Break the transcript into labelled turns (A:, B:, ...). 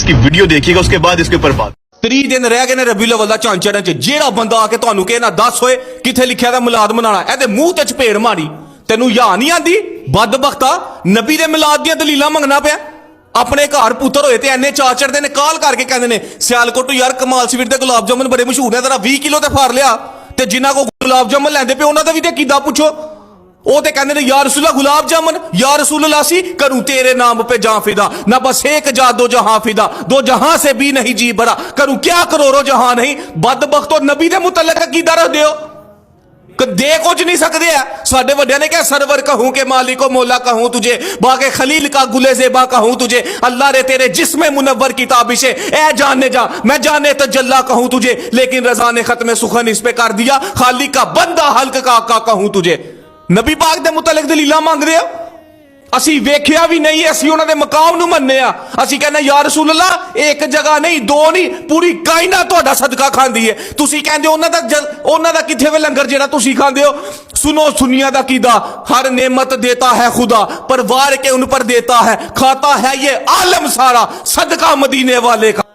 A: की वीडियो देखिएगा, उसके बाद इसके ऊपर बात।
B: 3 दिन रह गए ने रबी अव्वल दा चंद चढ़न च। जेड़ा बंदा आके तुहानू कहे ना दस होए किथे लिखिया दा मिलाद मनाना, एदे मूंह ते चपेड़ मारी। तेनू या नहीं आंदी बदबख्ता, नबी दे मिलाद दियां दलीलां मंगना पिया। अपने घर पुत्तर होए ते एने चार चढ़दे ने, काल करके कहंदे ने सियालकोट यार कमाल स्वीट दे गुलाब जामुन बड़े मशहूर ने, जरा 20 किलो ते फार लिया। ते जिन्हां को गुलाब जामुन लैंदे पे उन्हां दा भी ते कीदा पुछो। ਉਹ ਤੇ ਕਹਿੰਦੇ ਨੇ ਯਾ रसूला गुलाब जामुन या रसूल अल्लाह सी करूं तेरे नाम पे जां फिदा, ना बस एक जा दो जहां फिदा, दो जहां से भी नहीं जी बड़ा, करूं क्या करोड़ों जहां नहीं। बदबख्तो नबी दे मुतल्लक कीदा रखदे हो, दे कुछ नहीं सकते है। साडे वड्डियां ने क्या सरवर कहूं के मालिको मौला कहूं तुझे, बागे खलील का गुले ज़ेबा कहूं तुझे, अल्लाह रे तेरे जिस्म मुनव्वर की ताबिशे ए जाने जा, मैं जाने तजल्ला कहूं तुझे, लेकिन रज़ा ने खत्म सुखन इस पे कर दिया, खालिक का बंदा हल्क का कहूं तुझे। नबी पाक दे मुतल्लिक दलीलां मंगदे हो, ਅਸੀਂ ਵੇਖਿਆ ਵੀ ਨਹੀਂ, ਅਸੀਂ ਉਹਨਾਂ ਦੇ ਮਕਾਮ ਨੂੰ ਮੰਨਿਆ। ਅਸੀਂ ਕਹਿੰਦੇ ਯਾ ਰਸੂਲ ਅੱਲਾ ਇੱਕ ਜਗ੍ਹਾ ਨਹੀਂ, ਦੋ ਨਹੀਂ, ਪੂਰੀ ਕਾਇਨਾਤ ਤੁਹਾਡਾ ਸਦਕਾ ਖਾਂਦੀ ਹੈ। ਤੁਸੀਂ ਕਹਿੰਦੇ ਉਹਨਾਂ ਦਾ ਕਿੱਥੇ ਵੇ ਲੰਗਰ ਜਿਹੜਾ ਤੁਸੀਂ ਖਾਂਦੇ ਹੋ। सुनो सुनिया दा कीदा, हर नेमत देता है खुदा, पर वार के उन पर देता है, खाता है ये आलम सारा, सदका मदीने वाले का।